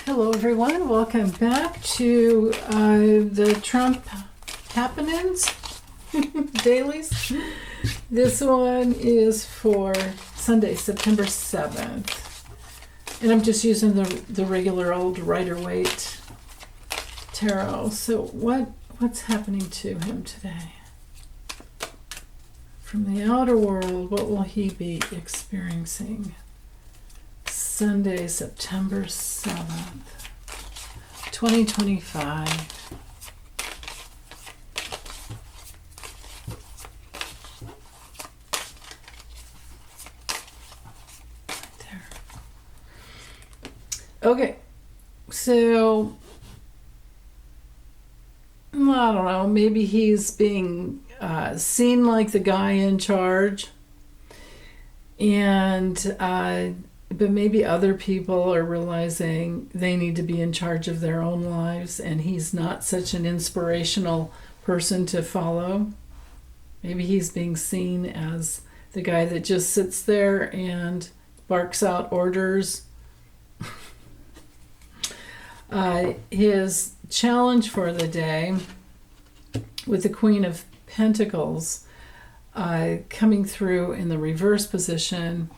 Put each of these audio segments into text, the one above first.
Hello, everyone. Welcome back to the Trump happenings dailies. This one is for Sunday, September 7th. And I'm just using the regular old Rider-Waite tarot. So what's happening to him today? From the outer world, what will he be experiencing? Sunday, September 7th, 2025. There. Okay, so I don't know, maybe he's being seen like the guy in charge, and but maybe other people are realizing they need to be in charge of their own lives, and he's not such an inspirational person to follow. Maybe he's being seen as the guy that just sits there and barks out orders. His challenge for the day with the Queen of Pentacles coming through in the reverse position.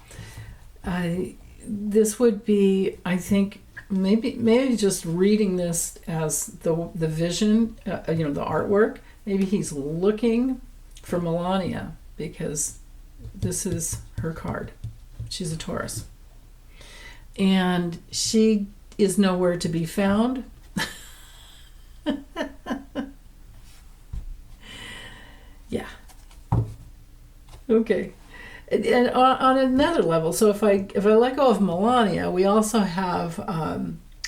This would be, I think, maybe just reading this as the vision, the artwork. Maybe he's looking for Melania because this is her card. She's a Taurus. And she is nowhere to be found. Yeah. Okay. And on another level, so if I let go of Melania, we also have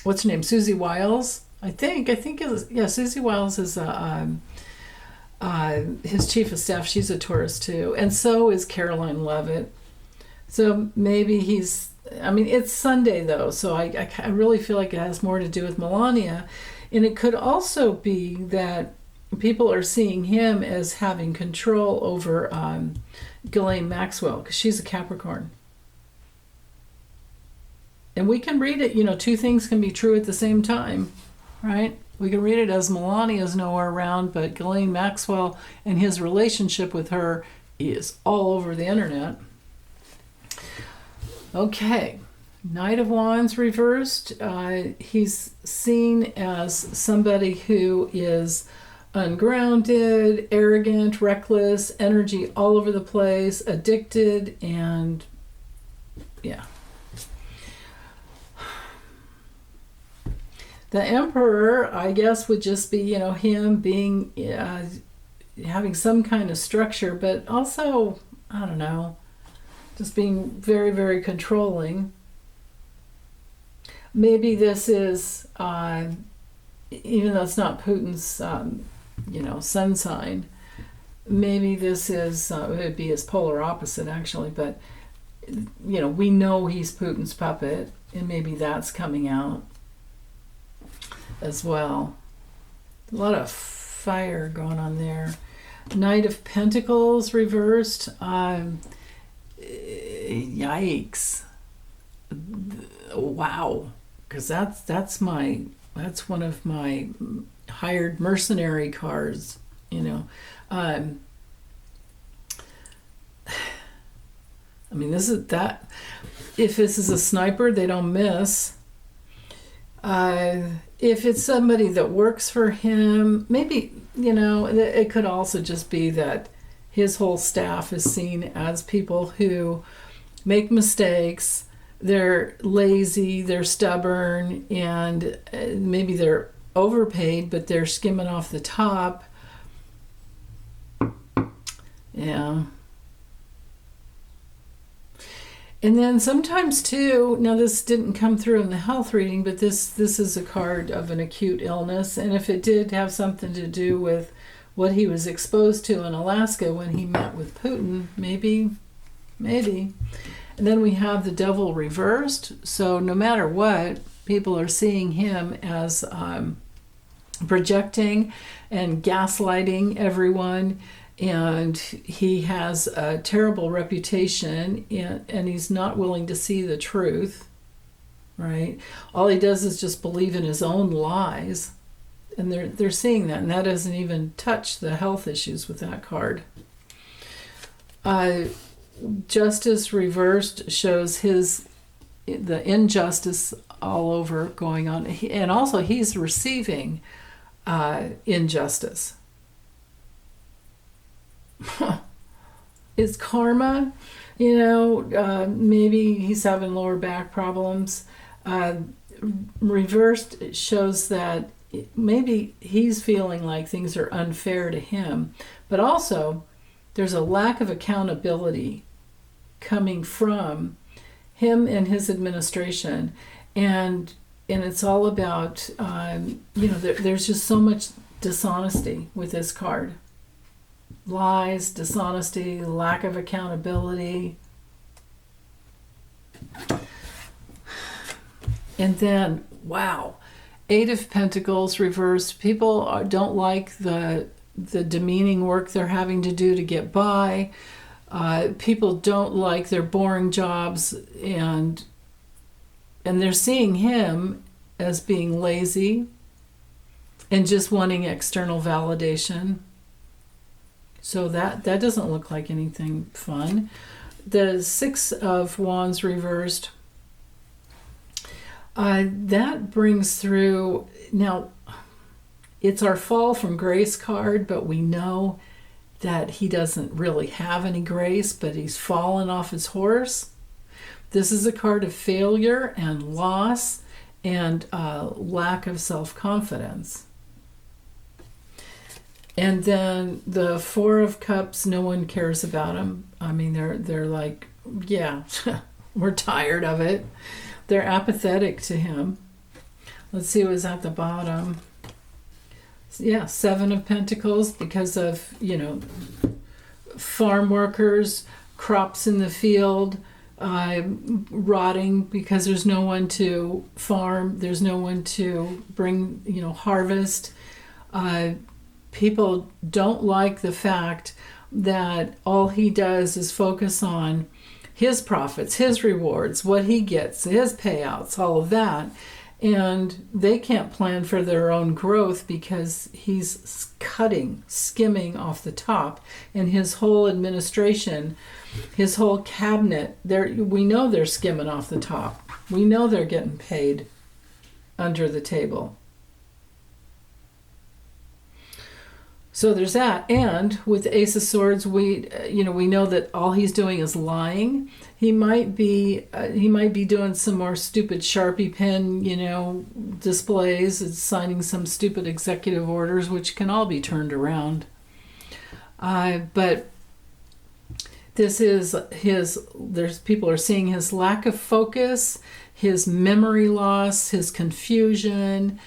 what's her name, Susie Wiles. I think Susie Wiles is his chief of staff. She's a Taurus too, and so is Caroline Levitt. So maybe he's. I mean, it's Sunday though, so I really feel like it has more to do with Melania, and it could also be that people are seeing him as having control over Ghislaine Maxwell, because she's a Capricorn. And we can read it, two things can be true at the same time, right? We can read it as Melania's nowhere around, but Ghislaine Maxwell and his relationship with her is all over the internet. Okay, Knight of Wands reversed. He's seen as somebody who is ungrounded, arrogant, reckless, energy all over the place, addicted, and yeah. The Emperor, I guess, would just be, him being, having some kind of structure, but also, I don't know, just being very, very controlling. Maybe this is, even though it's not Putin's, sun sign, maybe this is, it would be his polar opposite actually, but, we know he's Putin's puppet, and maybe that's coming out as well. A lot of fire going on there. Knight of Pentacles reversed. Yikes. Wow. Because that's one of my hired mercenary cards, I mean, this is that. If this is a sniper, they don't miss. If it's somebody that works for him, maybe, it could also just be that his whole staff is seen as people who make mistakes. They're lazy, they're stubborn, and maybe they're overpaid, but they're skimming off the top. Yeah. And then sometimes too, now this didn't come through in the health reading, but this is a card of an acute illness. And if it did have something to do with what he was exposed to in Alaska when he met with Putin, maybe. And then we have the Devil reversed. So no matter what, people are seeing him as projecting and gaslighting everyone, and he has a terrible reputation, and he's not willing to see the truth, right? All he does is just believe in his own lies. And they're seeing that, and that doesn't even touch the health issues with that card. Justice reversed shows the injustice all over going on, and also he's receiving injustice. Is karma, maybe he's having lower back problems. Reversed shows that maybe he's feeling like things are unfair to him, but also there's a lack of accountability coming from him and his administration, and it's all about there's just so much dishonesty with this card. Lies, dishonesty, lack of accountability. And then, wow, Eight of Pentacles reversed. People don't like the demeaning work they're having to do to get by. People don't like their boring jobs, and they're seeing him as being lazy and just wanting external validation. So that doesn't look like anything fun. The Six of Wands reversed. That brings through, now it's our fall from grace card, but we know that he doesn't really have any grace, but he's fallen off his horse. This is a card of failure and loss and lack of self-confidence. And then the Four of Cups, no one cares about him. I mean, they're like, yeah, we're tired of it. They're apathetic to him. Let's see what's at the bottom. Yeah, Seven of Pentacles, because of, farm workers, crops in the field, rotting because there's no one to farm, there's no one to bring, harvest. People don't like the fact that all he does is focus on his profits, his rewards, what he gets, his payouts, all of that. And they can't plan for their own growth because he's skimming off the top. And his whole administration, his whole cabinet, we know they're skimming off the top. We know they're getting paid under the table. So there's that. And with the Ace of Swords, we know that all he's doing is lying. He might be doing some more stupid Sharpie pen, displays, signing some stupid executive orders, which can all be turned around. But this is people are seeing his lack of focus, his memory loss, his confusion.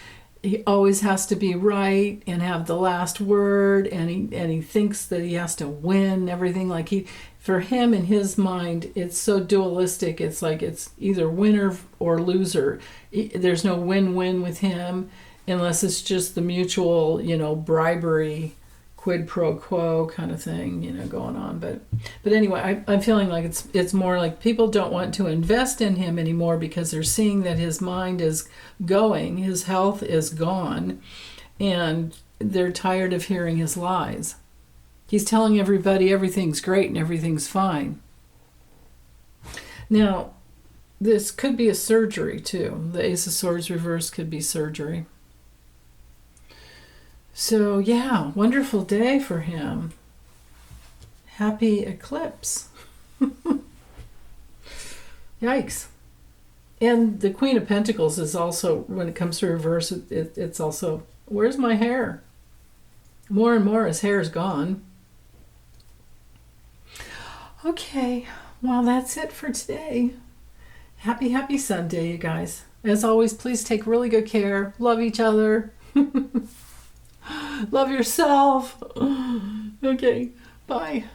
He always has to be right and have the last word, and he thinks that he has to win everything. Like for him in his mind, it's so dualistic. It's like it's either winner or loser. There's no win-win with him unless it's just the mutual, bribery, quid pro quo kind of thing, going on. But anyway, I'm feeling like it's more like people don't want to invest in him anymore because they're seeing that his mind is going, his health is gone, and they're tired of hearing his lies. He's telling everybody everything's great and everything's fine. Now, this could be a surgery too. The Ace of Swords reverse could be surgery. So yeah, wonderful day for him. Happy eclipse. Yikes. And the Queen of Pentacles is also, when it comes to reverse, it's also, where's my hair? More and more his hair is gone. Okay, well that's it for today. Happy Sunday, you guys. As always, please take really good care. Love each other. Love yourself. Okay, bye.